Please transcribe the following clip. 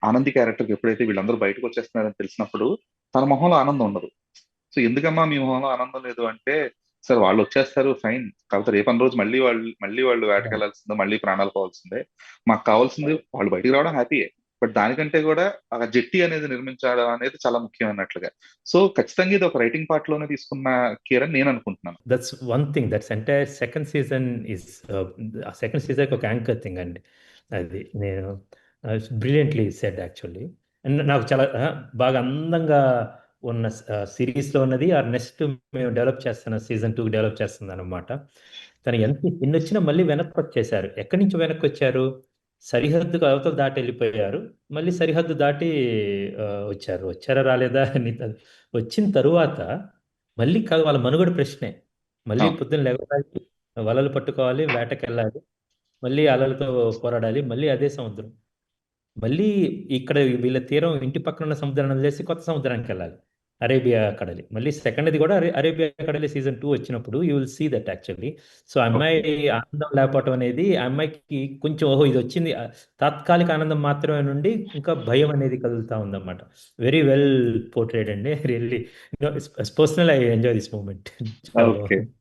ఆనంది క్యారెక్టర్‌కి ఎప్పుడైతే వీళ్ళందరూ బయటకొచ్చేస్తున్నారని తెలిసినప్పుడు, తన మొహంలో ఆనందం ఉండదు. సో, ఎందుకమ్మా మీ మొహంలో ఆనందం లేదు అంటే, సార్ వాళ్ళొచ్చేస్తారు ఫైన్. కాకపోతే రేపటి రోజు మళ్ళీ వాళ్ళు వేటకెళ్ళాల్సిందే, మళ్ళీ ప్రాణాలు పోవాల్సిందే. మాకు కావాల్సింది వాళ్ళు బయటికి రావడం హ్యాపీయే. బట్ దానికంటే గూడా ఆ జెట్టి అనేది నిర్మించడం అనేది చాలా ముఖ్యం అన్నట్లుగా. సో, ఖచ్చితంగా ఇది ఒక రైటింగ్ పార్ట్‌లోనే తీసుకున్న కేర్ అని నేననుకుంటున్నాను. That's one thing. That's entire second season is ఆ సెకండ్ సీజన్ ఒక యాంకర్ థింగ్ అండి. అది నేను బ్రిలియంట్లీ సెడ్ యాక్చువల్లీ. అండ్ నాకు చాలా బాగా అందంగా ఉన్న సిరీస్లో ఉన్నది ఆ నెక్స్ట్ మేము డెవలప్ చేస్తున్న సీజన్ 2 డెవలప్ చేస్తుంది అనమాట. తను ఎంత ఎన్ని వచ్చినా మళ్ళీ వెనక్కి వచ్చేసారు. ఎక్కడి నుంచి వెనక్కి వచ్చారు? సరిహద్దుకు అవతల దాటి వెళ్ళిపోయారు. మళ్ళీ సరిహద్దు దాటి వచ్చారు. వచ్చారా రాలేదా అని వచ్చిన తరువాత మళ్ళీ కాదు, వాళ్ళ మనుగడ ప్రశ్నే. మళ్ళీ అవును. పొద్దున్న లేవాలి, వలలు పట్టుకోవాలి, వేటకెళ్ళాలి, మళ్ళీ అలలతో పోరాడాలి, మళ్ళీ అదే సముద్రం. మళ్ళీ ఇక్కడ వీళ్ళ తీరం ఇంటి పక్కన ఉన్న సముద్రాన్ని వదిలేసి కొత్త సముద్రానికి వెళ్ళాలి, అరేబియా కడలి. మళ్ళీ సెకండ్ది కూడా అరేబియా కడలి సీజన్ 2 వచ్చినప్పుడు you will see that actually. So అమ్మాయి ఓకే. ఆనందం లేకపోవటం అనేది ఆ అమ్మాయికి కొంచెం ఓహో ఇది వచ్చింది తాత్కాలిక ఆనందం మాత్రమే నుండి ఇంకా భయం అనేది కదులుతా ఉందన్నమాట. వెరీ వెల్ పోర్ట్రేట్ అండి. Really personal I enjoy this moment చాలా ఓకే. బాగుంది.